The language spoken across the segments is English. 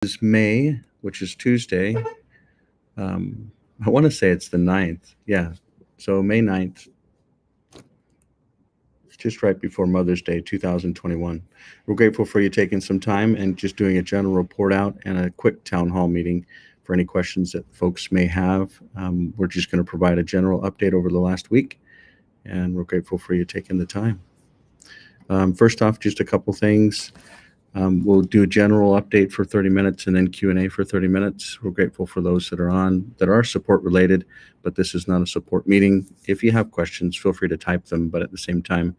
Is May, which is Tuesday. I want to say it's the 9th. Yeah. So May 9th, just right before Mother's Day, 2021. We're grateful for you taking some time and just doing a general report out and a quick town hall meeting for any questions that folks may have. We're just going to provide a general update over the last week, and we're grateful for you taking the time. First off, just a couple things. We'll do a general update for 30 minutes and then Q&A for 30 minutes. We're grateful for those that are on that are support related, but this is not a support meeting. If you have questions, feel free to type them, but at the same time,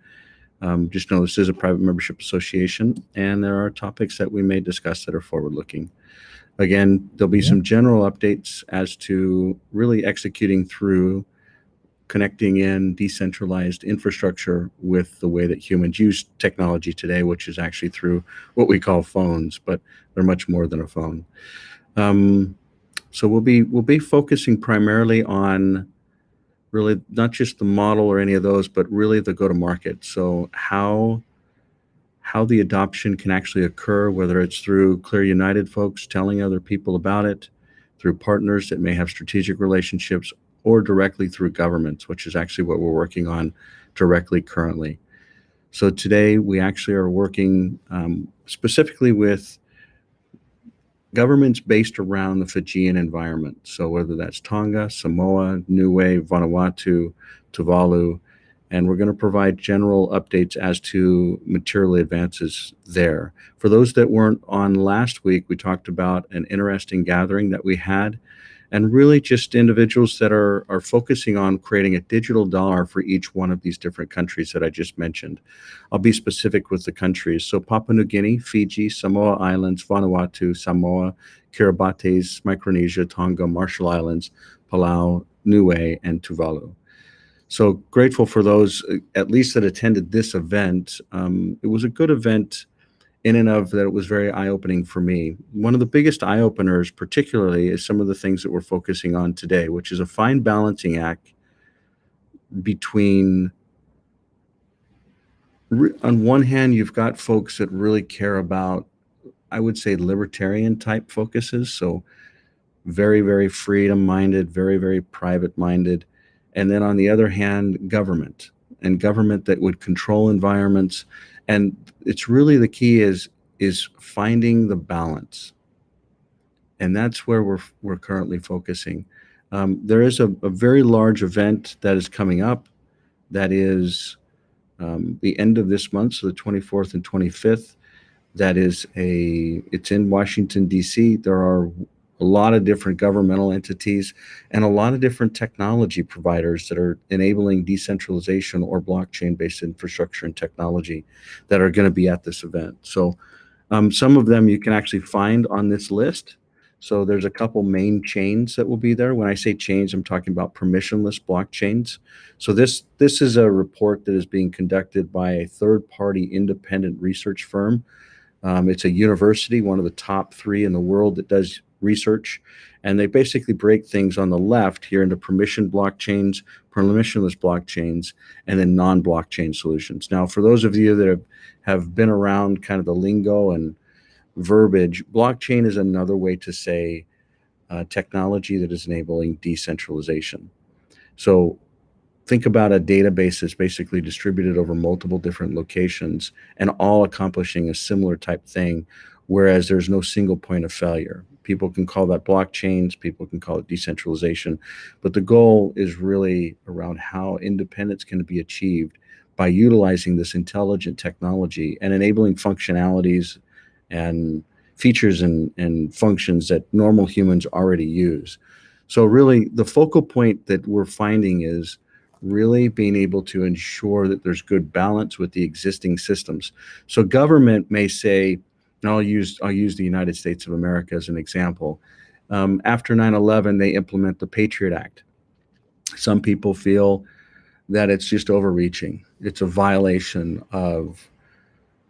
just know this is a private membership association and there are topics that we may discuss that are forward-looking. Again, there'll be some general updates as to really executing through connecting in decentralized infrastructure with the way that humans use technology today, which is actually through what we call phones, but they're much more than a phone. So we'll be focusing primarily on really not just the model or any of those, but really the go-to-market. So how the adoption can actually occur, whether it's through Clear United folks telling other people about it, through partners that may have strategic relationships, or directly through governments, which is actually what we're working on directly currently. So today we actually are working specifically with governments based around the Fijian environment. So whether that's Tonga, Samoa, Niue, Vanuatu, Tuvalu, and we're going to provide general updates as to material advances there. For those that weren't on last week, we talked about an interesting gathering that we had, and really just individuals that are focusing on creating a digital dollar for each one of these different countries that I just mentioned. I'll be specific with the countries. So Papua New Guinea, Fiji, Samoa Islands, Vanuatu, Samoa, Kiribati, Micronesia, Tonga, Marshall Islands, Palau, Niue, and Tuvalu. So grateful for those, at least that attended this event. It was a good event in and of that. It was very eye-opening for me. One of the biggest eye-openers particularly is some of the things that we're focusing on today, which is a fine balancing act between, on one hand, you've got folks that really care about, I would say, libertarian type focuses. So very, very freedom-minded, very, very private-minded. And then on the other hand, government that would control environments. And it's really the key is finding the balance. And that's where we're currently focusing. There is a very large event that is coming up that is the end of this month, so the 24th and 25th. It's in Washington, D.C. There are a lot of different governmental entities and a lot of different technology providers that are enabling decentralization or blockchain-based infrastructure and technology that are going to be at this event. So some of them you can actually find on this list. So there's a couple main chains that will be there. When I say chains, I'm talking about permissionless blockchains. So this is a report that is being conducted by a third-party independent research firm. It's a university, one of the top 3 in the world that does research, and they basically break things on the left here into permissioned blockchains, permissionless blockchains, and then non-blockchain solutions. Now, for those of you that have been around kind of the lingo and verbiage, blockchain is another way to say technology that is enabling decentralization. So think about a database that's basically distributed over multiple different locations and all accomplishing a similar type thing, whereas there's no single point of failure. People can call that blockchains, people can call it decentralization, but the goal is really around how independence can be achieved by utilizing this intelligent technology and enabling functionalities and features and functions that normal humans already use. So really, the focal point that we're finding is really being able to ensure that there's good balance with the existing systems. So government may say, and I'll use the United States of America as an example. After 9/11, they implement the Patriot Act. Some people feel that it's just overreaching. It's a violation of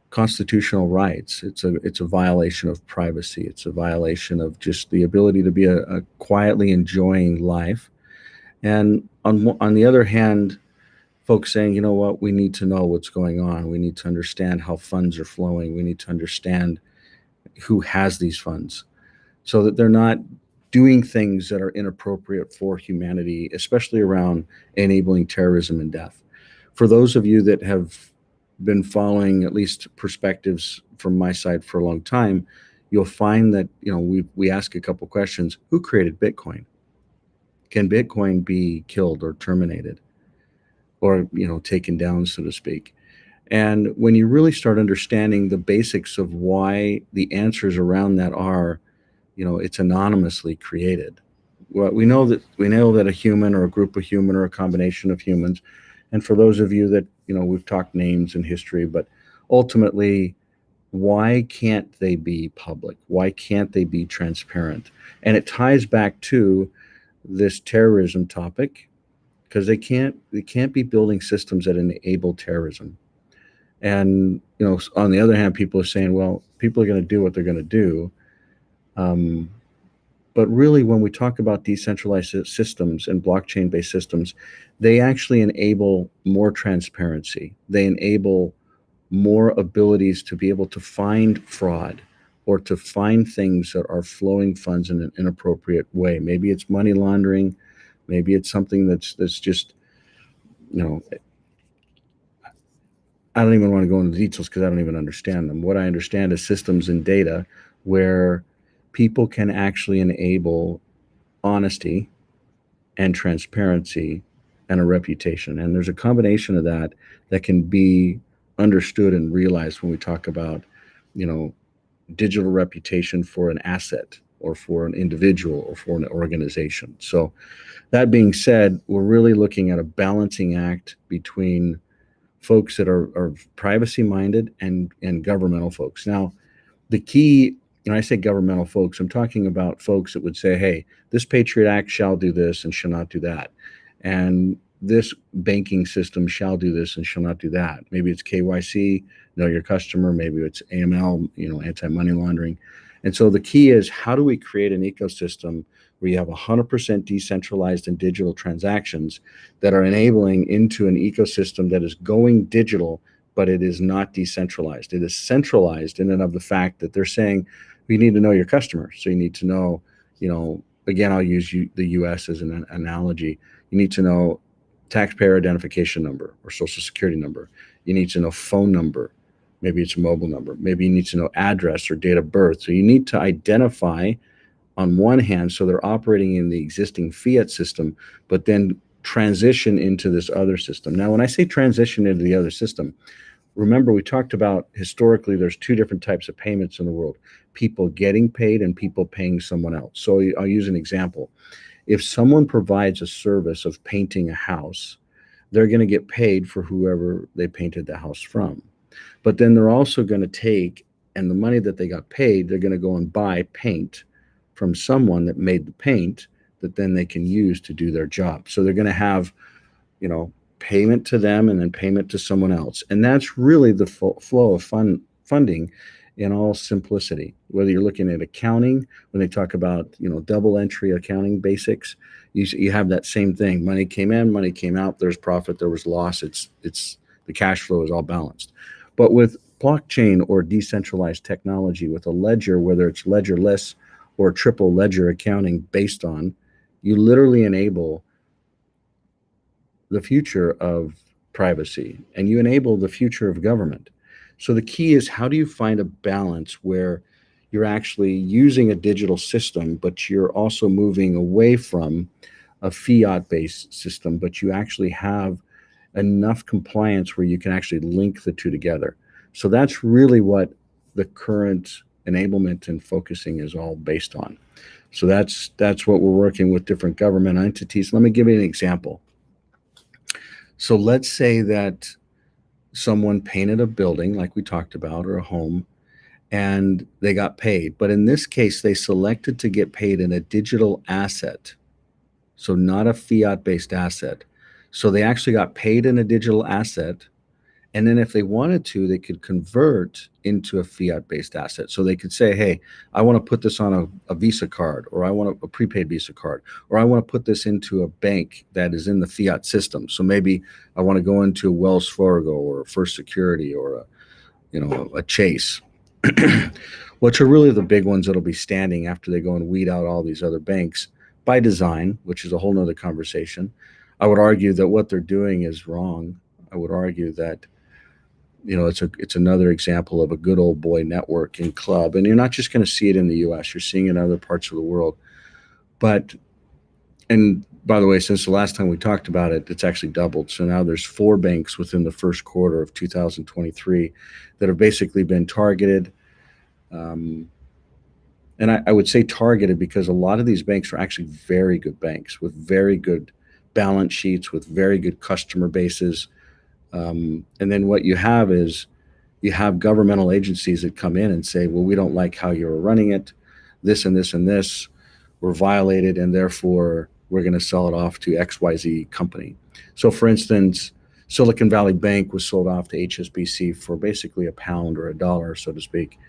constitutional rights. It's a violation of privacy. It's a violation of just the ability to be a quietly enjoying life. And on the other hand, folks saying, you know what, we need to know what's going on. We need to understand how funds are flowing. We need to understand who has these funds. so that they're not doing things that are inappropriate for humanity, especially around enabling terrorism and death. For those of you that have been following at least perspectives from my side for a long time, you'll find that we ask a couple questions. Who created Bitcoin? Can Bitcoin be killed or terminated, or taken down, so to speak? And when you really start understanding the basics of why the answers around that are, it's anonymously created. Well, we know that a human or a group of human or a combination of humans, and for those of you that we've talked names in history, but ultimately, why can't they be public? Why can't they be transparent? And it ties back to this terrorism topic, because they can't be building systems that enable terrorism. And on the other hand, people are saying, well, people are going to do what they're going to do. But really, when we talk about decentralized systems and blockchain-based systems, they actually enable more transparency. They enable more abilities to be able to find fraud or to find things that are flowing funds in an inappropriate way. Maybe it's money laundering. Maybe it's something that's just, you know, I don't even want to go into the details because I don't even understand them. What I understand is systems and data where people can actually enable honesty and transparency and a reputation. And there's a combination of that can be understood and realized when we talk about, digital reputation for an asset or for an individual or for an organization. So that being said, we're really looking at a balancing act between folks that are privacy minded and governmental folks. Now, the key, when I say governmental folks, I'm talking about folks that would say, hey, this Patriot Act shall do this and shall not do that. And this banking system shall do this and shall not do that. Maybe it's KYC, know your customer. Maybe it's AML, anti-money laundering. And so the key is, how do we create an ecosystem where you have 100% decentralized and digital transactions that are enabling into an ecosystem that is going digital, but it is not decentralized. It is centralized in and of the fact that they're saying, we need to know your customer. So you need to know, again, I'll use the US as an analogy. You need to know taxpayer identification number or social security number. You need to know phone number. Maybe it's a mobile number. Maybe you need to know address or date of birth. So you need to identify on one hand, so they're operating in the existing fiat system, but then transition into this other system. Now, when I say transition into the other system, remember we talked about historically there's two different types of payments in the world: people getting paid and people paying someone else. So I'll use an example. If someone provides a service of painting a house, they're going to get paid for whoever they painted the house from. But then they're also going to take, and the money that they got paid, they're going to go and buy paint from someone that made the paint that then they can use to do their job. So they're going to have, payment to them and then payment to someone else. And that's really the flow of funding in all simplicity. Whether you're looking at accounting, when they talk about, double entry accounting basics, you have that same thing. Money came in, money came out, there's profit, there was loss. It's the cash flow is all balanced. But with blockchain or decentralized technology, with a ledger, whether it's ledgerless or triple ledger accounting based on, you literally enable the future of privacy and you enable the future of government. So the key is, how do you find a balance where you're actually using a digital system, but you're also moving away from a fiat-based system, but you actually have enough compliance where you can actually link the two together. So that's really what the current enablement and focusing is all based on. So that's what we're working with different government entities. Let me give you an example. So let's say that someone painted a building like we talked about, or a home, and they got paid. But in this case, they selected to get paid in a digital asset. So not a fiat-based asset. So they actually got paid in a digital asset. And then if they wanted to, they could convert into a fiat-based asset. So they could say, hey, I want to put this on a Visa card, or I want a prepaid Visa card, or I want to put this into a bank that is in the fiat system. So maybe I want to go into Wells Fargo or First Security or a Chase. which are really the big ones that'll be standing after they go and weed out all these other banks by design, which is a whole nother conversation. I would argue that what they're doing is wrong. I would argue that it's another example of a good old boy networking club, and you're not just going to see it in the U.S. You're seeing it in other parts of the world. But and by the way, since the last time we talked about it, it's actually doubled. So now there's 4 banks within the first quarter of 2023 that have basically been targeted. Um, and I would say targeted because a lot of these banks are actually very good banks with very good balance sheets, with very good customer bases. And then what you have is you have governmental agencies that come in and say, well, we don't like how you're running it. This and this and this were violated, and therefore we're going to sell it off to XYZ company. So, for instance, Silicon Valley Bank was sold off to HSBC for basically a pound or a dollar, so to speak,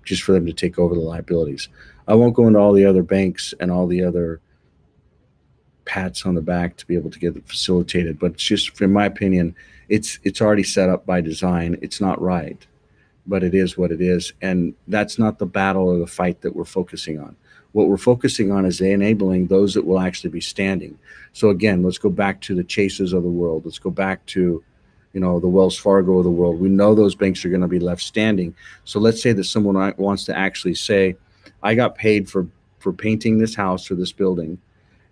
just for them to take over the liabilities. I won't go into all the other banks and all the other pats on the back to be able to get it facilitated, but it's just, in my opinion, it's already set up by design. It's not right, but it is what it is, and that's not the battle or the fight that we're focusing on. What we're focusing on is enabling those that will actually be standing. So again, let's go back to the Chases of the world. Let's go back to, the Wells Fargo of the world. We know those banks are going to be left standing. So let's say that someone wants to actually say, I got paid for painting this house or this building,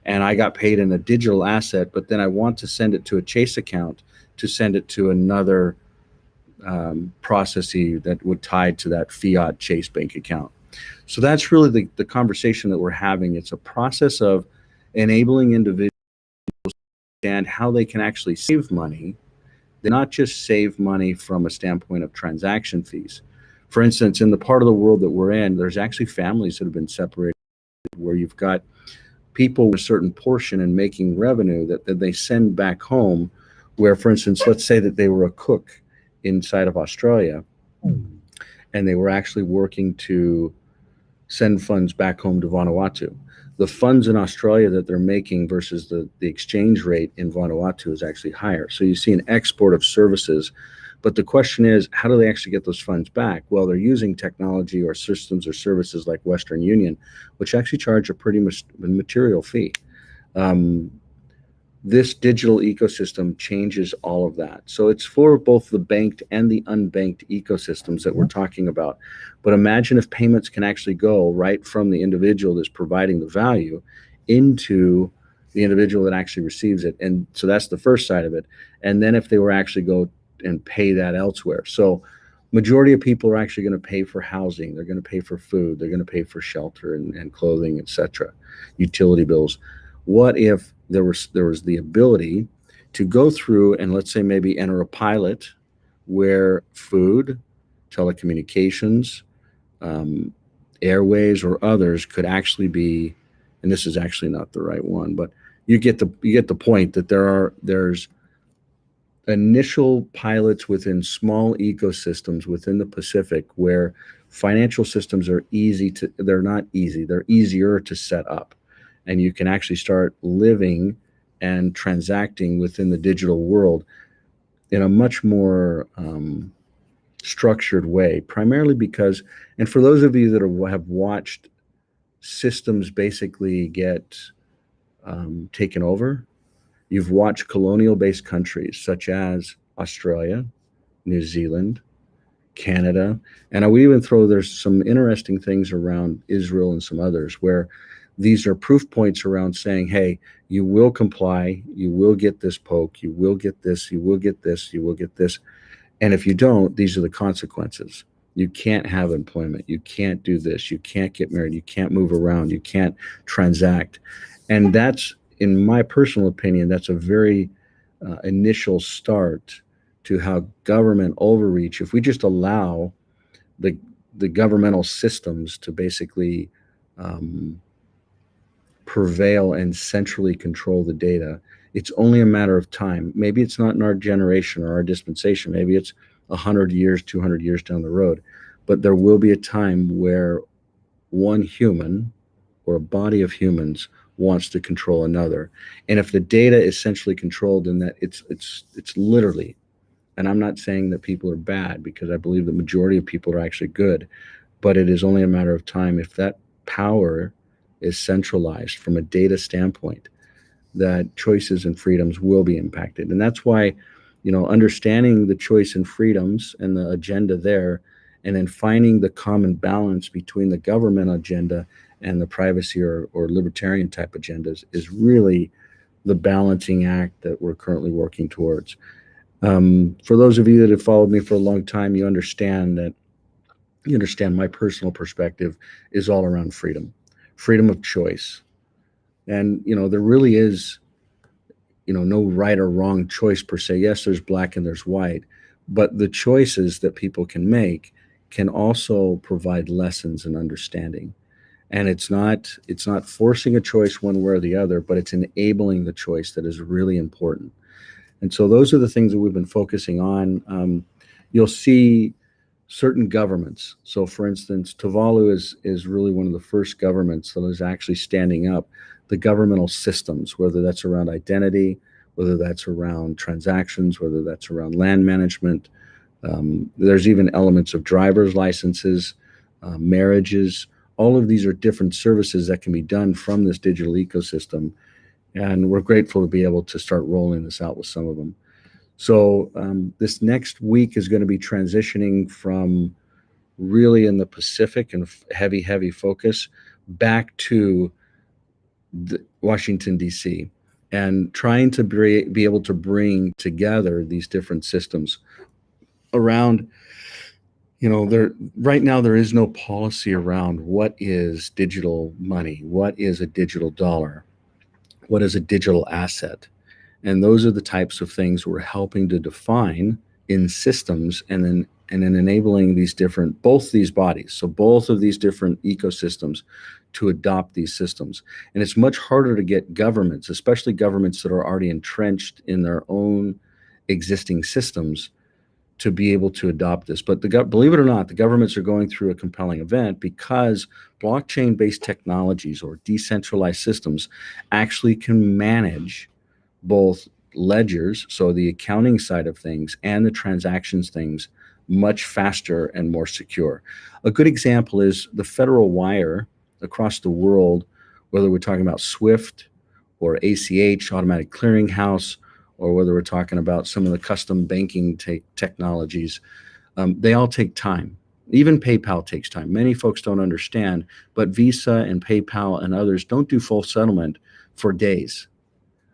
and I got paid in a digital asset, but then I want to send it to a Chase account to send it to another processee that would tie to that fiat Chase bank account. So that's really the conversation that we're having. It's a process of enabling individuals to understand how they can actually save money. They not just save money from a standpoint of transaction fees. For instance, in the part of the world that we're in, there's actually families that have been separated where you've got people with a certain portion and making revenue that they send back home, where, for instance, let's say that they were a cook inside of Australia and they were actually working to send funds back home to Vanuatu. The funds in Australia that they're making versus the exchange rate in Vanuatu is actually higher. So you see an export of services. But the question is, how do they actually get those funds back? Well, they're using technology or systems or services like Western Union, which actually charge a pretty material fee. This digital ecosystem changes all of that. So it's for both the banked and the unbanked ecosystems that we're talking about. But imagine if payments can actually go right from the individual that's providing the value into the individual that actually receives it. And so that's the first side of it. And then if they were actually go and pay that elsewhere. So majority of people are actually going to pay for housing. They're going to pay for food. They're going to pay for shelter and clothing, etc., utility bills. What if there was the ability to go through and, let's say, maybe enter a pilot where food, telecommunications, airways, or others could actually be, and this is actually not the right one, but you get the point that there's initial pilots within small ecosystems within the Pacific where financial systems are they're not easy, they're easier to set up. And you can actually start living and transacting within the digital world in a much more structured way, primarily because, and for those of you that have watched systems basically get taken over, you've watched colonial-based countries such as Australia, New Zealand, Canada, and I would even throw there's some interesting things around Israel and some others where these are proof points around saying, hey, you will comply, you will get this poke, you will get this, you will get this, you will get this. And if you don't, these are the consequences. You can't have employment. You can't do this. You can't get married. You can't move around. You can't transact. And that's, in my personal opinion, that's a very initial start to how government overreach, if we just allow the governmental systems to basically prevail and centrally control the data, it's only a matter of time. Maybe it's not in our generation or our dispensation. Maybe it's 100 years, 200 years down the road. But there will be a time where one human or a body of humans wants to control another. And if the data is centrally controlled, then that it's literally, and I'm not saying that people are bad, because I believe the majority of people are actually good, but it is only a matter of time if that power is centralized from a data standpoint, that choices and freedoms will be impacted. And that's why, understanding the choice and freedoms and the agenda there, and then finding the common balance between the government agenda and the privacy or libertarian type agendas is really the balancing act that we're currently working towards. For those of you that have followed me for a long time, you understand my personal perspective is all around freedom of choice. And, there really is, no right or wrong choice per se. Yes, there's black and there's white, but the choices that people can make can also provide lessons and understanding. And it's not forcing a choice one way or the other, but it's enabling the choice that is really important. And so those are the things that we've been focusing on. You'll see certain governments. So, for instance, Tuvalu is really one of the first governments that is actually standing up the governmental systems, whether that's around identity, whether that's around transactions, whether that's around land management. There's even elements of driver's licenses, marriages. All of these are different services that can be done from this digital ecosystem. And we're grateful to be able to start rolling this out with some of them. So this next week is going to be transitioning from really in the Pacific and heavy focus back to Washington, D.C., and trying to be able to bring together these different systems around, there right now there is no policy around what is digital money, what is a digital dollar, what is a digital asset. And those are the types of things we're helping to define in systems, and then enabling both these bodies, so both of these different ecosystems, to adopt these systems. And it's much harder to get governments, especially governments that are already entrenched in their own existing systems, to be able to adopt this. But believe it or not, the governments are going through a compelling event, because blockchain-based technologies or decentralized systems actually can manage both ledgers, so the accounting side of things, and the transactions things much faster and more secure. A good example is the federal wire across the world, whether we're talking about SWIFT or ACH, automatic clearinghouse, or whether we're talking about some of the custom banking technologies, they all take time. Even PayPal takes time. Many folks don't understand, but Visa and PayPal and others don't do full settlement for days.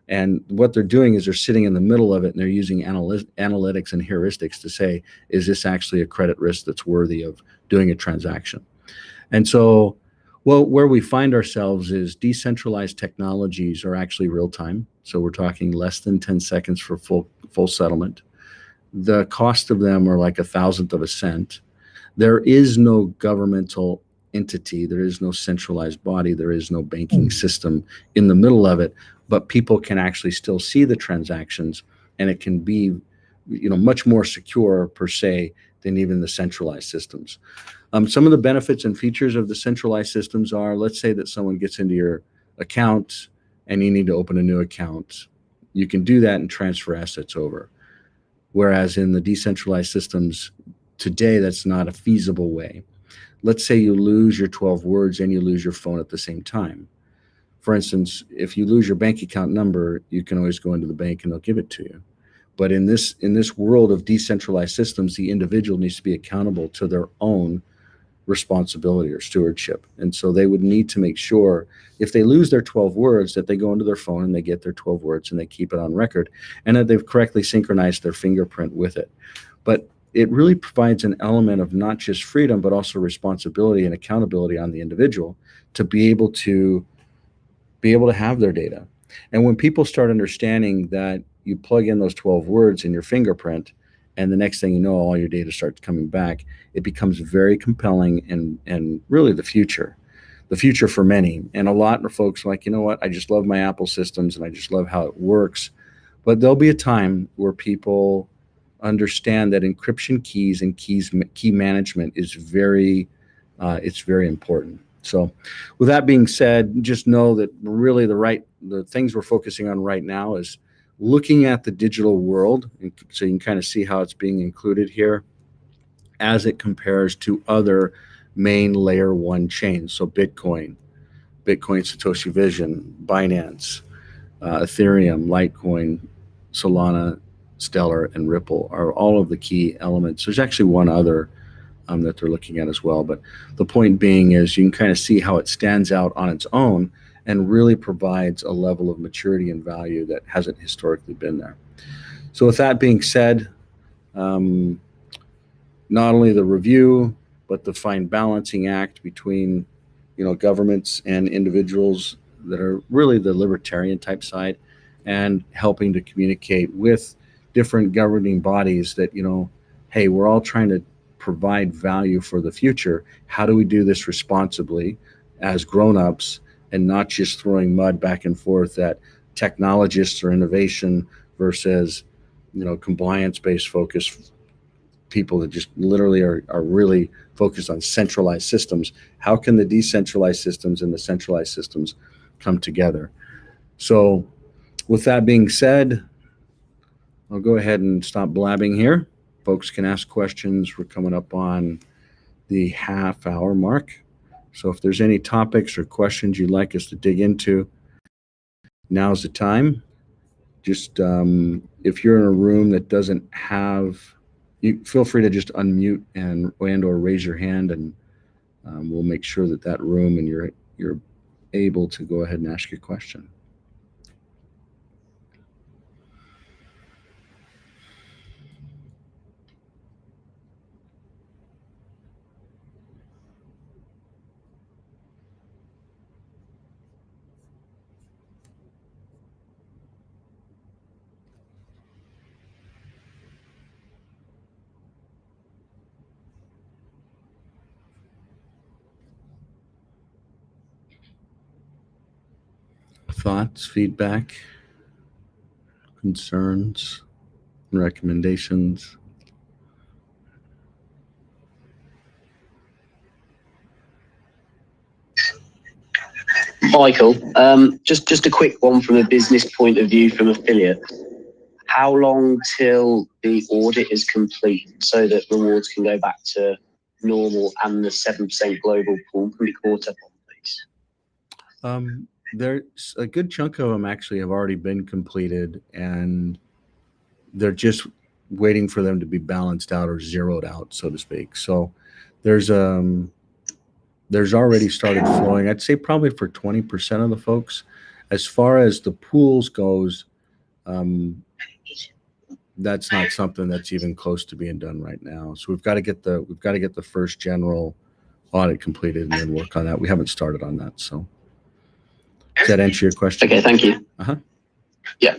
And what they're doing is they're sitting in the middle of it, and they're using analytics and heuristics to say, is this actually a credit risk that's worthy of doing a transaction? And so, well, where we find ourselves is decentralized technologies are actually real time. So we're talking less than 10 seconds for full settlement. The cost of them are like a thousandth of a cent. There is no governmental entity, there is no centralized body, there is no banking system in the middle of it, but people can actually still see the transactions, and it can be, much more secure per se than even the centralized systems. Some of the benefits and features of the centralized systems are, let's say that someone gets into your account and you need to open a new account. You can do that and transfer assets over. Whereas in the decentralized systems today, that's not a feasible way. Let's say you lose your 12 words and you lose your phone at the same time. For instance, if you lose your bank account number, you can always go into the bank and they'll give it to you. But in this world of decentralized systems, the individual needs to be accountable to their own responsibility or stewardship. And so they would need to make sure, if they lose their 12 words, that they go into their phone and they get their 12 words and they keep it on record, and that they've correctly synchronized their fingerprint with it. But it really provides an element of not just freedom, but also responsibility and accountability on the individual to be able to have their data. And when people start understanding that you plug in those 12 words in your fingerprint, and the next thing you know, all your data starts coming back, it becomes very compelling, and really the future for many. And a lot of folks are like, you know what, I just love my Apple systems and I just love how it works. But there'll be a time where people understand that encryption keys and key management is very important. So with that being said, just know that really the things we're focusing on right now is looking at the digital world, so you can kind of see how it's being included here as it compares to other main layer one chains. So Bitcoin, Satoshi Vision, Binance, Ethereum, Litecoin, Solana, Stellar, and Ripple are all of the key elements. There's actually one other that they're looking at as well. But the point being is you can kind of see how it stands out on its own and really provides a level of maturity and value that hasn't historically been there. So with that being said, not only the review, but the fine balancing act between, governments and individuals that are really the libertarian type side, and helping to communicate with different governing bodies that, hey, we're all trying to provide value for the future. How do we do this responsibly as grown-ups and not just throwing mud back and forth at technologists or innovation versus, compliance-based focus people that just literally are really focused on centralized systems. How can the decentralized systems and the centralized systems come together? So with that being said, I'll go ahead and stop blabbing here. Folks can ask questions. We're coming up on the half-hour mark. So if there's any topics or questions you'd like us to dig into, now's the time. Just if you're in a room that doesn't have, you feel free to just unmute and or raise your hand, and we'll make sure that room and you're able to go ahead and ask your question. Thoughts, feedback, concerns, recommendations? Michael, just a quick one from a business point of view from affiliate. How long till the audit is complete so that rewards can go back to normal and the 7% global pool can be caught up on, please? There's a good chunk of them actually have already been completed, and they're just waiting for them to be balanced out or zeroed out, so to speak. So there's already started flowing. I'd say probably for 20% of the folks. As far as the pools goes, that's not something that's even close to being done right now. So we've got to get the first general audit completed and then work on that. We haven't started on that. So does that answer your question? Okay, thank you. Yeah.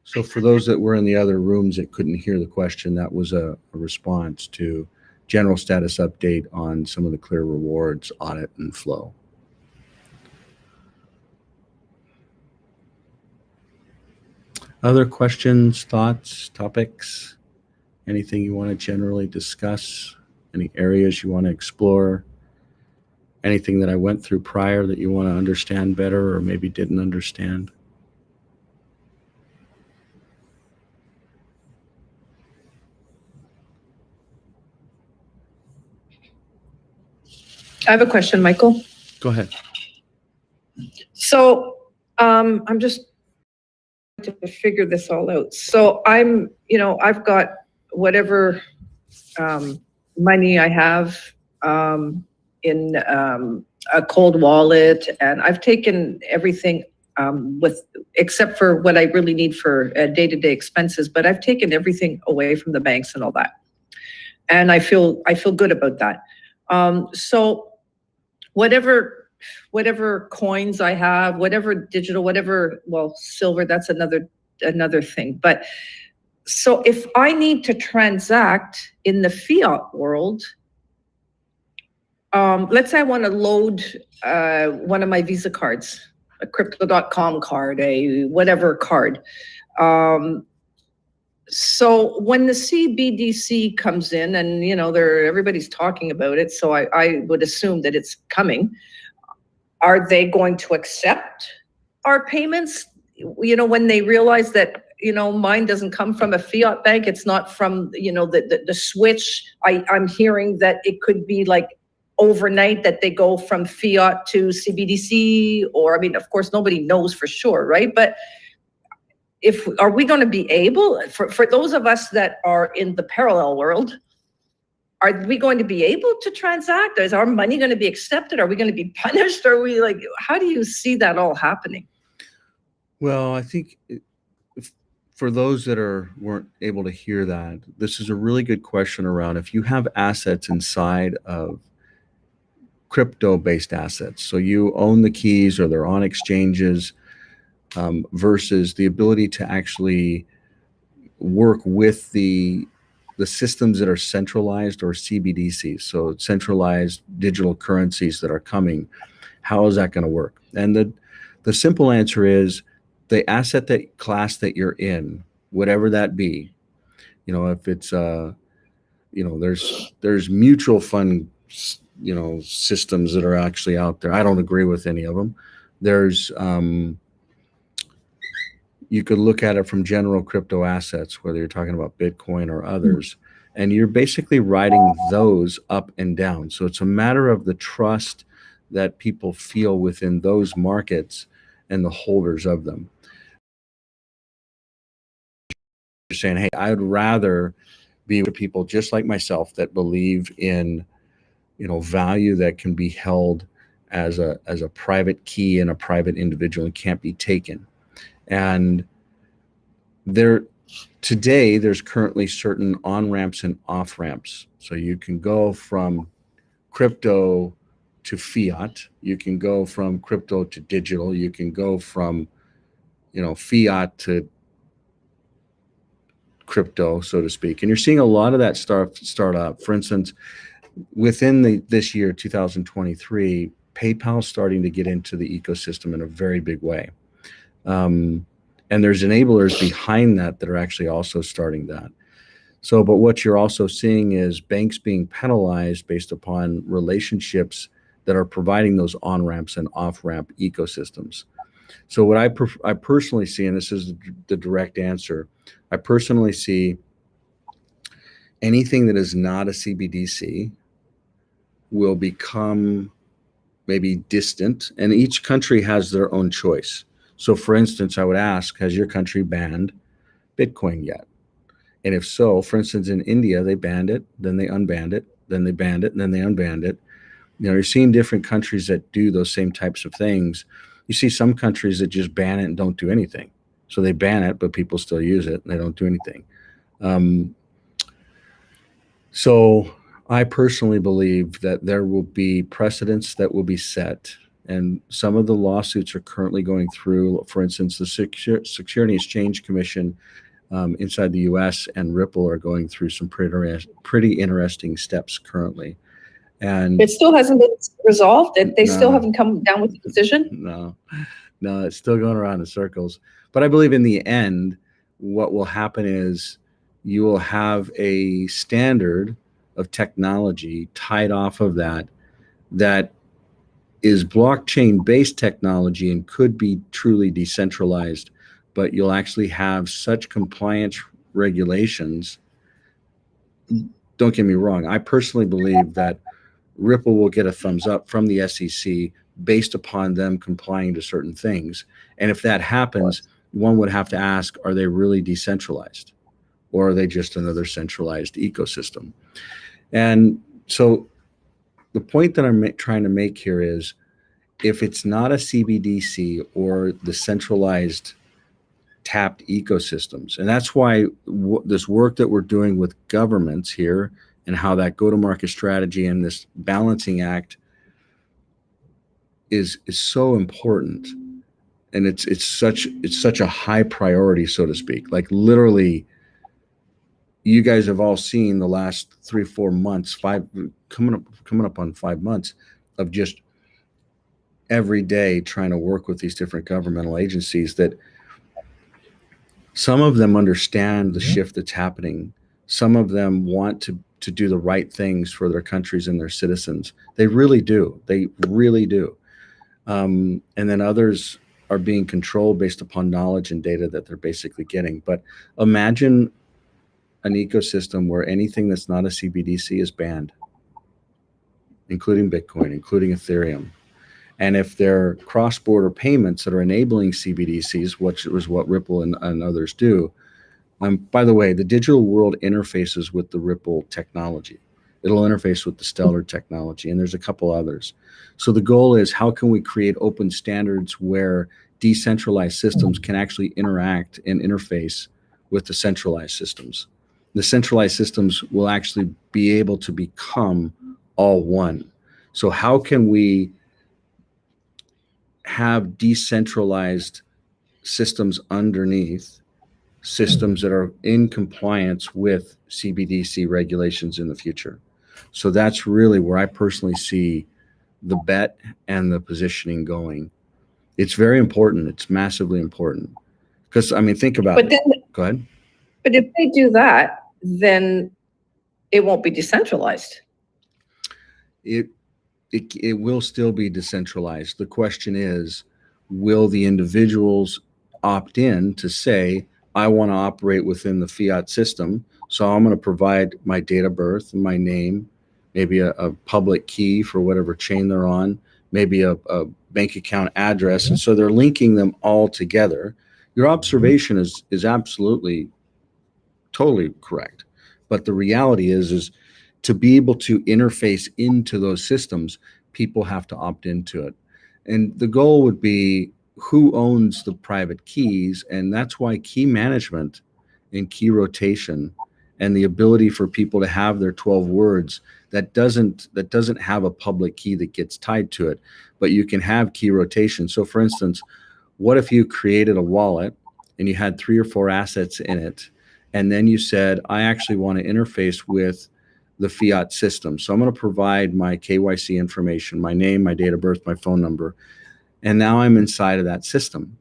So for those that were in the other rooms that couldn't hear the question, that was a response to general status update on some of the Clear Rewards audit and flow. Other questions, thoughts, topics, anything you want to generally discuss, any areas you want to explore, anything that I went through prior that you want to understand better or maybe didn't understand? I have a question, Michael. Go ahead. So I'm just to figure this all out. So I've got whatever money I have in a cold wallet, and I've taken everything except for what I really need for day-to-day expenses, but I've taken everything away from the banks and all that. And I feel good about that. So whatever coins I have, whatever digital, silver, that's another thing. But so if I need to transact in the fiat world, let's say I want to load one of my Visa cards, a crypto.com card, a whatever card. So when the CBDC comes in, and everybody's talking about it, so I would assume that it's coming. Are they going to accept our payments? When they realize that mine doesn't come from a fiat bank. It's not from, the switch. I'm hearing that it could be like overnight that they go from fiat to CBDC, or, of course, nobody knows for sure, right? But are we going to be able, for those of us that are in the parallel world, are we going to be able to transact? Is our money going to be accepted? Are we going to be punished? Are we how do you see that all happening? Well, I think for those that weren't able to hear that, this is a really good question around if you have assets inside of crypto-based assets. So you own the keys or they're on exchanges, versus the ability to actually work with the systems that are centralized, or CBDCs, so centralized digital currencies that are coming. How is that going to work? And the simple answer is the asset class that you're in, whatever that be. If it's there's mutual fund systems that are actually out there. I don't agree with any of them. There's you could look at it from general crypto assets, whether you're talking about Bitcoin or others, and you're basically riding those up and down. So it's a matter of the trust that people feel within those markets and the holders of them. You're saying, hey, I'd rather be with people just like myself that believe in, value that can be held as a private key and a private individual and can't be taken. And today there's currently certain on-ramps and off-ramps. So you can go from crypto to fiat, you can go from crypto to digital, you can go from fiat to crypto, so to speak. And you're seeing a lot of that start up. For instance, within this year 2023, PayPal's starting to get into the ecosystem in a very big way. And there's enablers behind that are actually also starting that. So, but what you're also seeing is banks being penalized based upon relationships that are providing those on-ramps and off-ramp ecosystems. So what I personally see, and this is the direct answer, I personally see anything that is not a CBDC will become maybe distant, and each country has their own choice. So for instance, I would ask, has your country banned Bitcoin yet? And if so, for instance, in India, they banned it, then they unbanned it, then they banned it, and then they unbanned it. You're seeing different countries that do those same types of things. You see some countries that just ban it and don't do anything. So they ban it, but people still use it and they don't do anything. So I personally believe that there will be precedents that will be set. And some of the lawsuits are currently going through. For instance, the Security Exchange Commission inside the U.S. and Ripple are going through some pretty interesting steps currently. And it still hasn't been resolved. They still haven't come down with a decision. No, it's still going around in circles. But I believe in the end, what will happen is you will have a standard of technology tied off of that is blockchain-based technology and could be truly decentralized, but you'll actually have such compliance regulations. Don't get me wrong. I personally believe that Ripple will get a thumbs up from the SEC based upon them complying to certain things. And if that happens, one would have to ask, are they really decentralized? Or are they just another centralized ecosystem? And so the point that I'm trying to make here is, if it's not a CBDC or the centralized tapped ecosystems, and that's why this work that we're doing with governments here and how that go-to-market strategy and this balancing act is so important, and it's such a high priority, so to speak. Like literally, you guys have all seen the last 3-4 months, coming up on 5 months of just every day trying to work with these different governmental agencies, that some of them understand the shift that's happening. Some of them want to do the right things for their countries and their citizens. They really do. They really do. And then others are being controlled based upon knowledge and data that they're basically getting. But imagine an ecosystem where anything that's not a CBDC is banned, including Bitcoin, including Ethereum. And if there are cross-border payments that are enabling CBDCs, which is what Ripple and others do. By the way, the digital world interfaces with the Ripple technology. It'll interface with the Stellar technology, and there's a couple others. So the goal is, how can we create open standards where decentralized systems can actually interact and interface with the centralized systems? The centralized systems will actually be able to become all one. So how can we have decentralized systems underneath systems that are in compliance with CBDC regulations in the future? So that's really where I personally see the bet and the positioning going. It's very important. It's massively important. Because, I mean, think about But it. then, Go ahead. but if they do that, then it won't be decentralized. It will still be decentralized. The question is, will the individuals opt in to say, I want to operate within the fiat system, so I'm going to provide my date of birth, my name, maybe a public key for whatever chain they're on, maybe a bank account address, and so they're linking them all together. Your observation is absolutely totally correct. But the reality is to be able to interface into those systems, people have to opt into it. And the goal would be, who owns the private keys? And that's why key management and key rotation and the ability for people to have their 12 words that doesn't have a public key that gets tied to it, but you can have key rotation. So for instance, what if you created a wallet and you had 3 or 4 assets in it, and then you said, I actually want to interface with the fiat system. So I'm going to provide my KYC information, my name, my date of birth, my phone number, and now I'm inside of that system.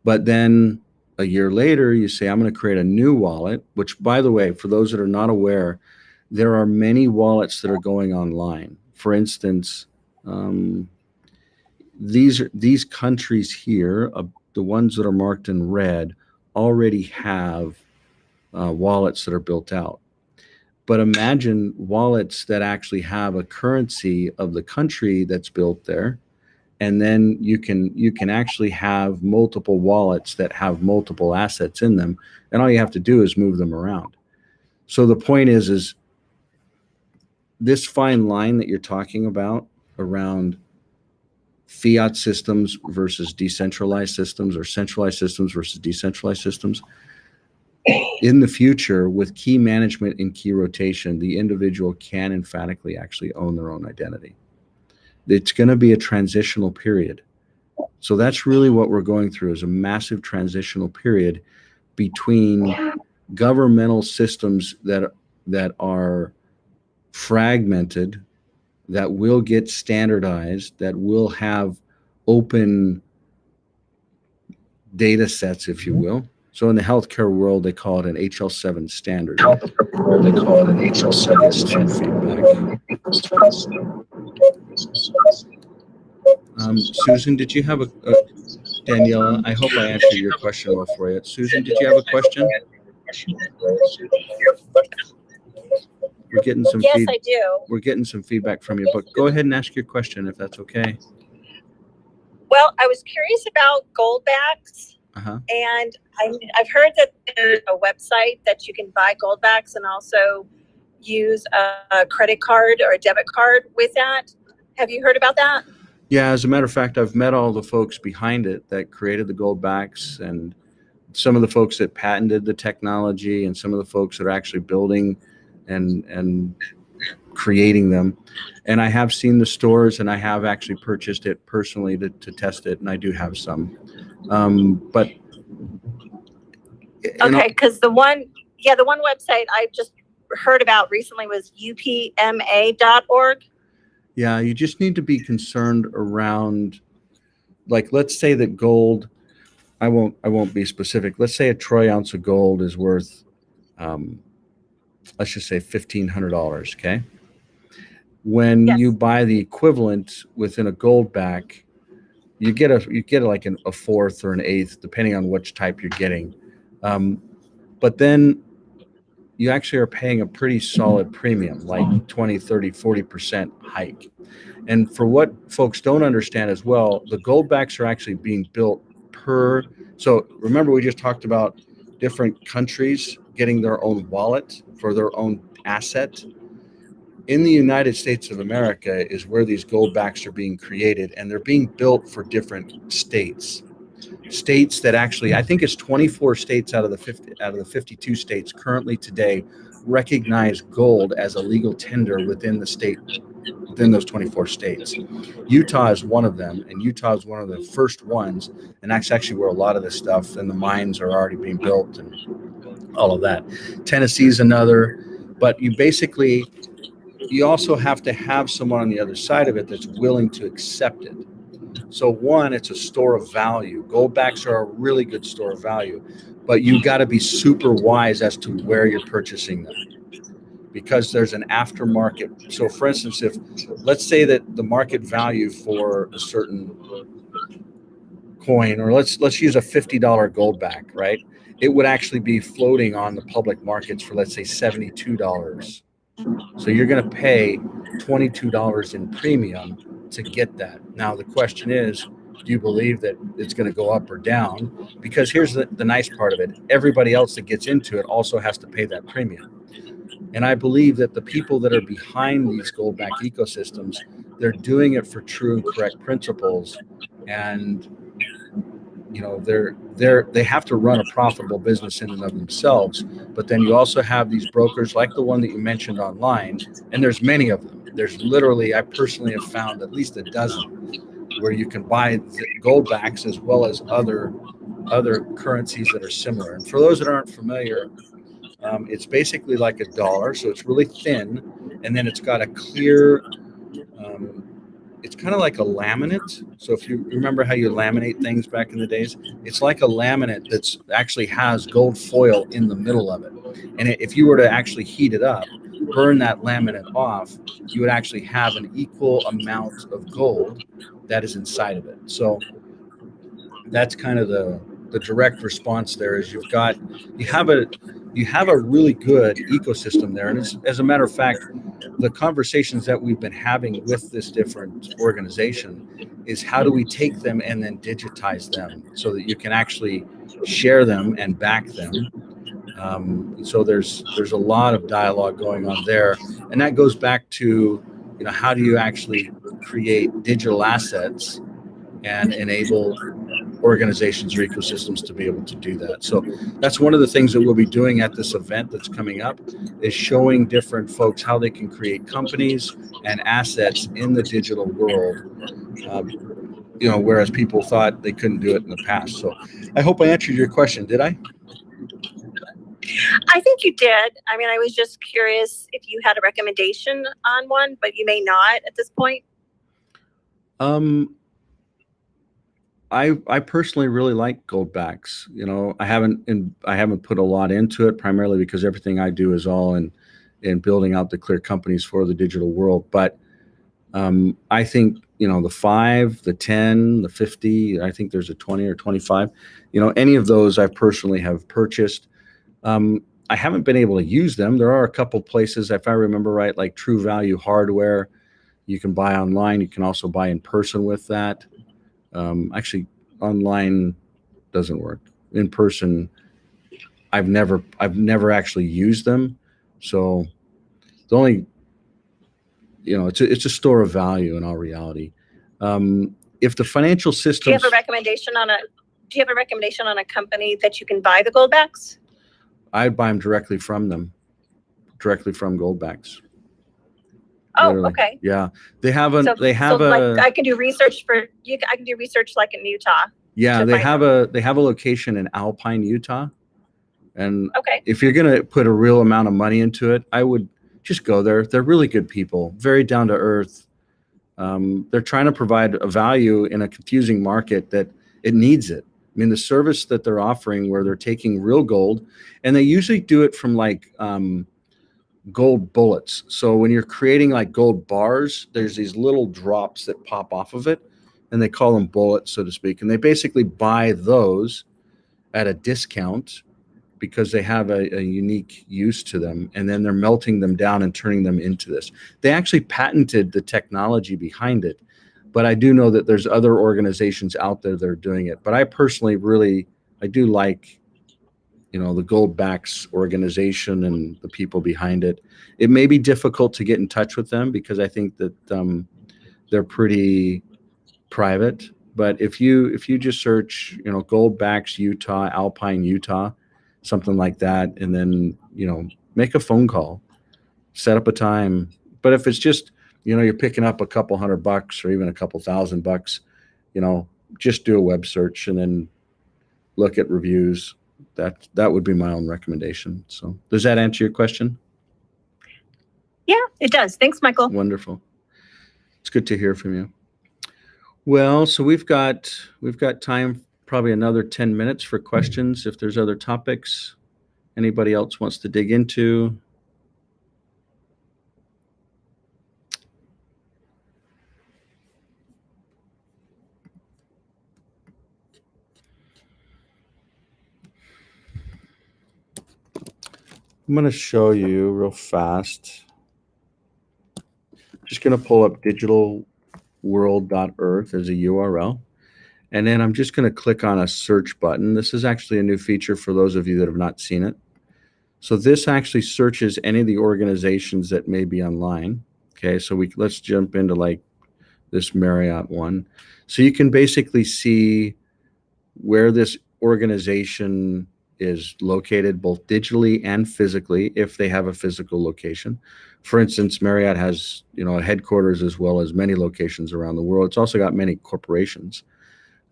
But then a year later, you say, I'm going to create a new wallet, which, by the way, for those that are not aware, there are many wallets that are going online. For instance, these countries here, the ones that are marked in red, already have wallets that are built out. But imagine wallets that actually have a currency of the country that's built there, and then you can actually have multiple wallets that have multiple assets in them, and all you have to do is move them around. So the point is this fine line that you're talking about around fiat systems versus decentralized systems, or centralized systems versus decentralized systems. In the future, with key management and key rotation, the individual can emphatically actually own their own identity. It's going to be a transitional period. So that's really what we're going through, is a massive transitional period between governmental systems that are fragmented, that will get standardized, that will have open data sets, if you will. So in the healthcare world, they call it an HL7 standard. They call it an HL7 feedback. Susan, did you have a Daniela? I hope I answered your question well for you. Susan, did you have a question? We're getting some Yes, I do. We're getting some feedback from you, but go ahead and ask your question if that's okay. Well, I was curious about goldbacks, and I've heard that there's a website that you can buy goldbacks and also use a credit card or a debit card with that. Have you heard about that? Yeah, as a matter of fact, I've met all the folks behind it that created the goldbacks, and some of the folks that patented the technology, and some of the folks that are actually building and creating them. And I have seen the stores, and I have actually purchased it personally to test it, and I do have some. But okay, because the one website I just heard about recently was upma.org. Yeah, you just need to be concerned around, like, let's say that gold, I won't be specific. Let's say a troy ounce of gold is worth, let's just say $1,500. Okay. When Yes. you buy the equivalent within a gold back, you get like a fourth or an eighth, depending on which type you're getting. But then you actually are paying a pretty solid premium, like 20, 30, 40% hike. And for what folks don't understand as well, the goldbacks are actually being built per. So remember, we just talked about different countries getting their own wallet for their own asset. In the United States of America is where these goldbacks are being created, and they're being built for different states. States that actually, I think it's 24 states out of the 52 states currently today recognize gold as a legal tender within the state, within those 24 states. Utah is one of them, and Utah is one of the first ones, and that's actually where a lot of this stuff and the mines are already being built and all of that. Tennessee is another, but you also have to have someone on the other side of it that's willing to accept it. So one, it's a store of value. Goldbacks are a really good store of value, but you got to be super wise as to where you're purchasing them, because there's an aftermarket. So for instance, if let's say that the market value for a certain coin, or let's use a $50 goldback, right? It would actually be floating on the public markets for, let's say, $72. So you're going to pay $22 in premium to get that. Now, the question is, do you believe that it's going to go up or down? Because here's the nice part of it. Everybody else that gets into it also has to pay that premium. And I believe that the people that are behind these goldback ecosystems, they're doing it for true and correct principles. And they have to run a profitable business in and of themselves. But then you also have these brokers like the one that you mentioned online, and there's many of them. There's literally, I personally have found at least a dozen where you can buy goldbacks as well as other currencies that are similar. And for those that aren't familiar, it's basically like a dollar, so it's really thin, and then it's got a clear. It's kind of like a laminate. So if you remember how you laminate things back in the days, it's like a laminate that's actually has gold foil in the middle of it. And if you were to actually heat it up, burn that laminate off, you would actually have an equal amount of gold that is inside of it. So that's kind of the direct response there is you have a really good ecosystem there. And as a matter of fact, the conversations that we've been having with this different organization is how do we take them and then digitize them so that you can actually share them and back them. So there's a lot of dialogue going on there, and that goes back to how do you actually create digital assets and enable organizations or ecosystems to be able to do that. So that's one of the things that we'll be doing at this event that's coming up, is showing different folks how they can create companies and assets in the digital world, whereas people thought they couldn't do it in the past. So I hope I answered your question. Did I? I think you did. I mean, I was just curious if you had a recommendation on one, but you may not at this point. I personally really like goldbacks. I haven't put a lot into it, primarily because everything I do is all in building out the clear companies for the digital world. But I think the 5, the 10, the 50. I think there's a 20 or 25. Any of those I personally have purchased. I haven't been able to use them. There are a couple places, if I remember right, like True Value Hardware. You can buy online. You can also buy in person with that. Actually, online doesn't work. In person, I've never actually used them. So the only, it's a store of value in all reality. If the financial systems, do you have a recommendation on a company that you can buy the goldbacks? I'd buy them directly from goldbacks. Oh, Literally. okay. Yeah, they have a. Like I can do research for you. I can do research like in Utah. Yeah, they have a location in Alpine, Utah, and okay. If you're gonna put a real amount of money into it, I would just go there. They're really good people, very down to earth. They're trying to provide a value in a confusing market that it needs it. I mean, the service that they're offering, where they're taking real gold, and they usually do it from like gold bullets. So when you're creating like gold bars, there's these little drops that pop off of it, and they call them bullets, so to speak. And they basically buy those at a discount because they have a unique use to them, and then they're melting them down and turning them into this. They actually patented the technology behind it, but I do know that there's other organizations out there that are doing it. But I personally I do like, the Goldbacks organization and the people behind it. It may be difficult to get in touch with them because I think that they're pretty private. But if you just search, Goldbacks Utah, Alpine Utah, something like that, and then make a phone call, set up a time. But if it's just you're picking up a couple $100 or even a couple $1,000, just do a web search and then look at reviews. That would be my own recommendation. So does that answer your question? Yeah, it does. Thanks, Michael. Wonderful. It's good to hear from you. Well, so we've got time, probably another 10 minutes for questions if there's other topics anybody else wants to dig into. I'm going to show you real fast. Just going to pull up digitalworld.earth as a URL. And then I'm just going to click on a search button. This is actually a new feature for those of you that have not seen it. So this actually searches any of the organizations that may be online. Okay, so let's jump into like this Marriott one. So you can basically see where this organization is located both digitally and physically if they have a physical location. For instance, Marriott has, a headquarters as well as many locations around the world. It's also got many corporations.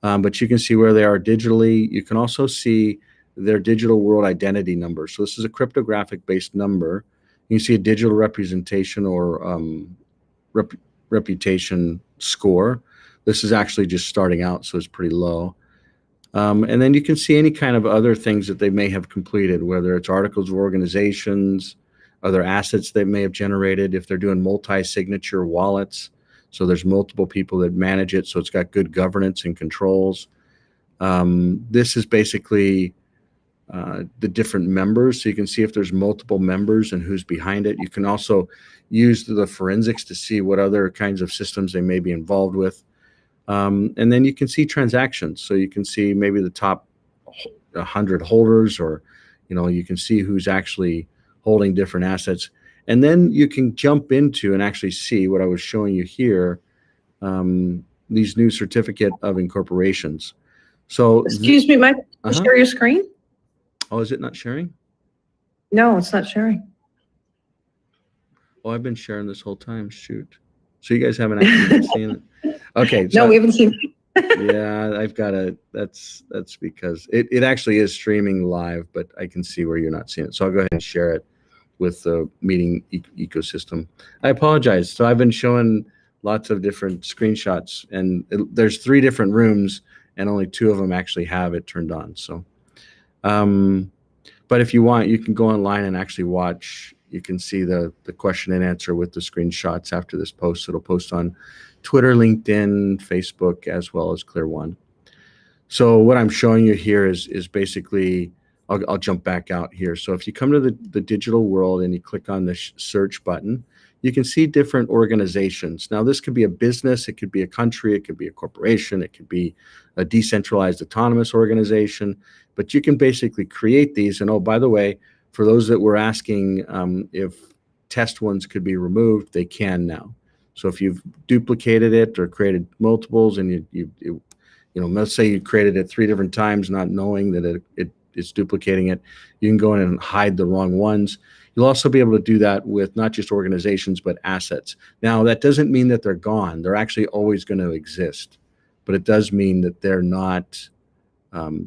But you can see where they are digitally. You can also see their digital world identity number. So this is a cryptographic based number. You can see a digital representation or reputation score. This is actually just starting out, so it's pretty low. And then you can see any kind of other things that they may have completed, whether it's articles of organizations, other assets they may have generated, if they're doing multi-signature wallets. So there's multiple people that manage it, so it's got good governance and controls. This is basically the different members, so you can see if there's multiple members and who's behind it. You can also use the forensics to see what other kinds of systems they may be involved with. And then you can see transactions. So you can see maybe the top 100 holders, or, you can see who's actually holding different assets. And then you can jump into and actually see what I was showing you here, these new certificate of incorporations. So Excuse me, Mike, share your screen? Oh, is it not sharing? No, it's not sharing. Oh, I've been sharing this whole time. Shoot. So you guys haven't actually been seeing it? Okay. So No, we haven't seen it. Yeah, I've got that's because it actually is streaming live, but I can see where you're not seeing it. So I'll go ahead and share it with the meeting ecosystem. I apologize. So I've been showing lots of different screenshots, and there's 3 different rooms, and only 2 of them actually have it turned on. So, but if you want, you can go online and actually watch. You can see the question and answer with the screenshots after this post. It'll post on Twitter, LinkedIn, Facebook, as well as Clear One. So what I'm showing you here is basically, I'll jump back out here. So if you come to the digital world and you click on the search button, you can see different organizations. Now, this could be a business, it could be a country, it could be a corporation, it could be a decentralized autonomous organization, but you can basically create these. And oh, by the way, for those that were asking if test ones could be removed, they can now. So if you've duplicated it or created multiples, and let's say you created it 3 different times, not knowing that it's duplicating it, you can go in and hide the wrong ones. You'll also be able to do that with not just organizations, but assets. Now, that doesn't mean that they're gone. They're actually always going to exist, but it does mean that they're not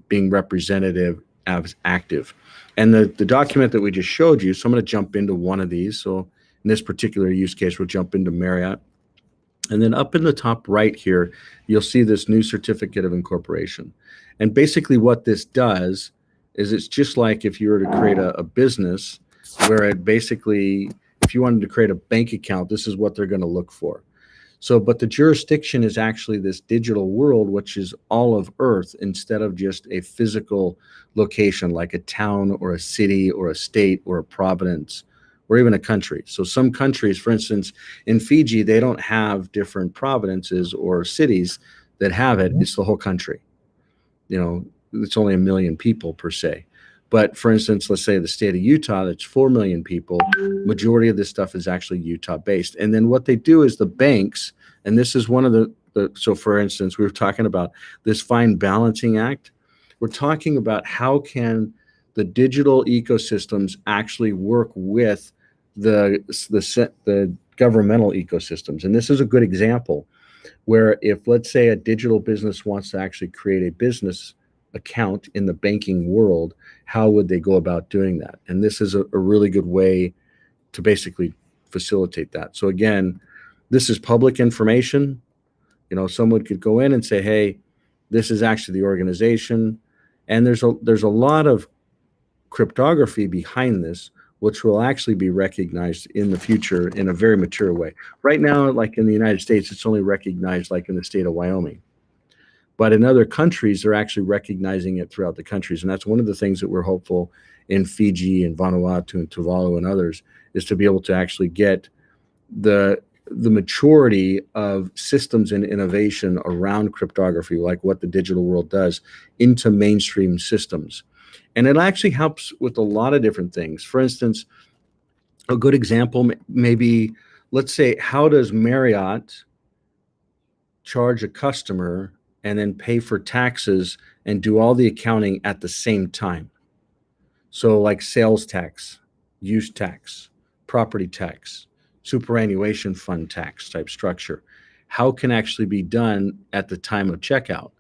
being representative as active. And the document that we just showed you, so I'm going to jump into one of these. So in this particular use case, we'll jump into Marriott. And then up in the top right here, you'll see this new certificate of incorporation. And basically what this does is it's just like if you were to create a business, where it basically, if you wanted to create a bank account, this is what they're going to look for. So, but the jurisdiction is actually this digital world, which is all of Earth instead of just a physical location like a town or a city or a state or a province or even a country. So some countries, for instance, in Fiji, they don't have different provinces or cities that have it. It's the whole country. You know, it's only 1 million people per se. But for instance, let's say the state of Utah, that's 4 million people, majority of this stuff is actually Utah based. And then what they do is the banks, and this is one of so for instance, we were talking about this fine balancing act. We're talking about how can the digital ecosystems actually work with the governmental ecosystems. And this is a good example where if, let's say, a digital business wants to actually create a business account in the banking world, how would they go about doing that? And this is a really good way to basically facilitate that. So again, this is public information. You know, someone could go in and say, hey, this is actually the organization. And there's a lot of cryptography behind this, which will actually be recognized in the future in a very mature way. Right now, like in the United States, it's only recognized like in the state of Wyoming. But in other countries, they're actually recognizing it throughout the countries. And that's one of the things that we're hopeful in Fiji and Vanuatu and Tuvalu and others, is to be able to actually get the maturity of systems and innovation around cryptography, like what the digital world does, into mainstream systems. And it actually helps with a lot of different things. For instance, a good example, maybe, let's say, how does Marriott charge a customer and then pay for taxes and do all the accounting at the same time? So like sales tax, use tax, property tax, superannuation fund tax type structure, how can actually be done at the time of checkout?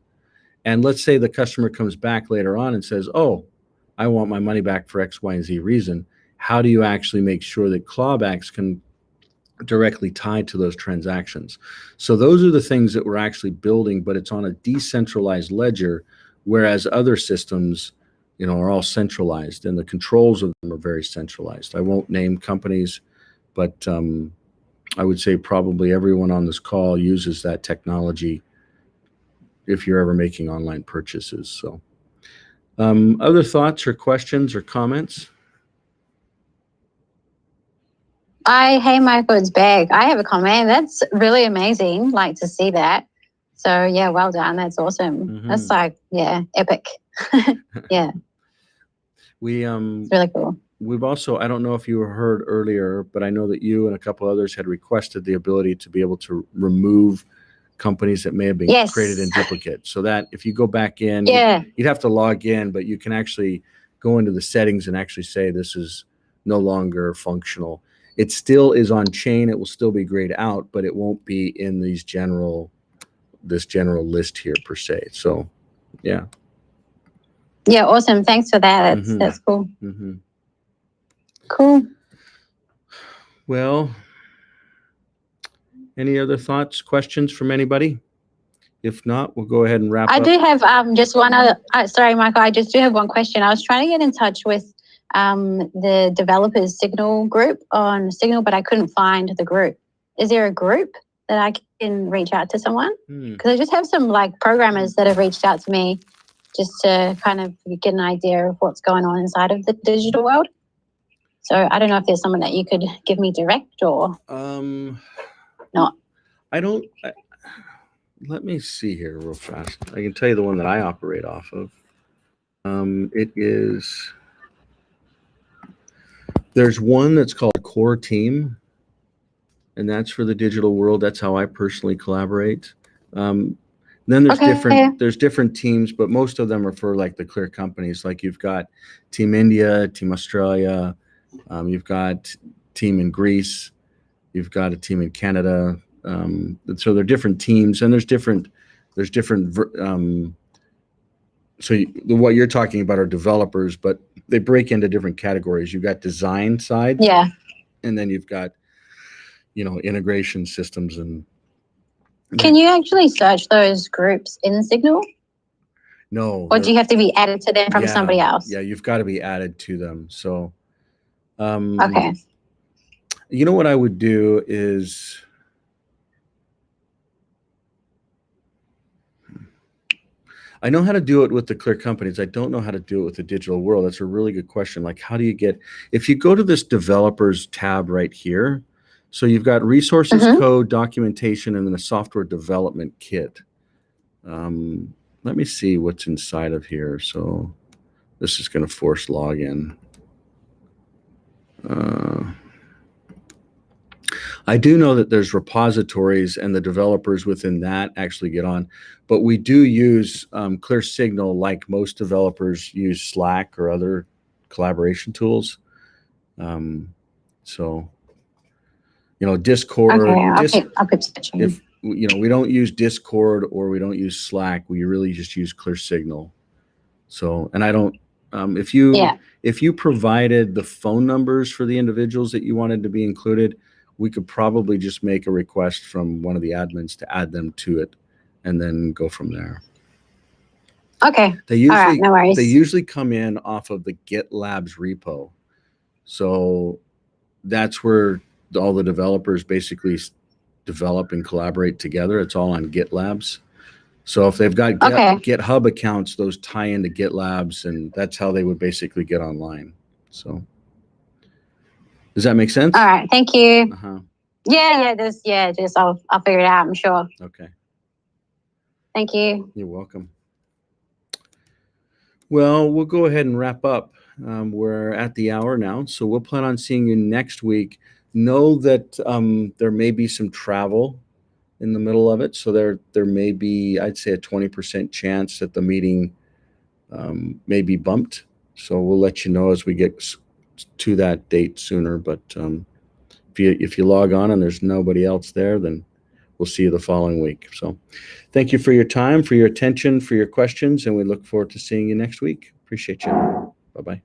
And let's say the customer comes back later on and says, oh, I want my money back for X, Y, and Z reason. How do you actually make sure that clawbacks can directly tied to those transactions? So those are the things that we're actually building, but it's on a decentralized ledger, whereas other systems, you know, are all centralized, and the controls of them are very centralized. I won't name companies, but I would say probably everyone on this call uses that technology if you're ever making online purchases. So other thoughts or questions or comments? Hey, Michael, it's Beck. I have a comment. That's really amazing, like to see that. So yeah, well done. That's awesome. Mm-hmm. That's like, yeah, epic. Yeah. It's really cool. We've also, I don't know if you heard earlier, but I know that you and a couple others had requested the ability to be able to remove companies that may have been created in duplicate. So that if you go back in, you'd have to log in, but you can actually go into the settings and actually say this is no longer functional. It still is on chain. It will still be grayed out, but it won't be in this general list here per se. So, yeah. Yeah, awesome. Thanks for that. That's cool. Mm-hmm. Cool. Well, any other thoughts, questions from anybody? If not, we'll go ahead and wrap up. I do have just one other. Sorry, Michael. I just do have one question. I was trying to get in touch with the developers Signal group on Signal, but I couldn't find the group. Is there a group that I can reach out to someone? Because I just have some like programmers that have reached out to me just to kind of get an idea of what's going on inside of the digital world. So I don't know if there's someone that you could give me direct or not. I don't. Let me see here real fast. I can tell you the one that I operate off of. It is. There's one that's called Core Team, and that's for the digital world. That's how I personally collaborate. Then there's different teams, but most of them are for like the clear companies. Like you've got Team India, Team Australia, you've got team in Greece, you've got a team in Canada. So they're different teams, and there's different. So what you're talking about are developers, but they break into different categories. You've got design side, and then you've got, integration systems and. Can you actually search those groups in Signal? No. Or do you have to be added to them from somebody else? Yeah, you've got to be added to them. So, okay. You know what I would do is, I know how to do it with the clear companies. I don't know how to do it with the digital world. That's a really good question. Like, how do you get, if you go to this developers tab right here, so you've got resources, code, documentation, and then a software development kit. Let me see what's inside of here. So this is going to force login. I do know that there's repositories and the developers within that actually get on, but we do use Clear Signal like most developers use Slack or other collaboration tools. So, you know, Discord. Okay, I'll keep searching. If you know, we don't use Discord or we don't use Slack. We really just use Clear Signal. So, and I don't. If you provided the phone numbers for the individuals that you wanted to be included, we could probably just make a request from one of the admins to add them to it, and then go from there. Okay. They usually, all right, no worries. They usually come in off of the GitLabs repo, so that's where all the developers basically develop and collaborate together. It's all on GitLabs. So if they've got GitHub accounts, those tie into GitLabs, and that's how they would basically get online. So does that make sense? All right, thank you. Yeah, just I'll figure it out, I'm sure. Okay. Thank you. You're welcome. Well, we'll go ahead and wrap up. We're at the hour now, so we'll plan on seeing you next week. Know that there may be some travel in the middle of it, so there may be, I'd say, a 20% chance that the meeting may be bumped. So we'll let you know as we get to that date sooner. But if you log on and there's nobody else there, then we'll see you the following week. So thank you for your time, for your attention, for your questions, and we look forward to seeing you next week. Appreciate you. Bye-bye.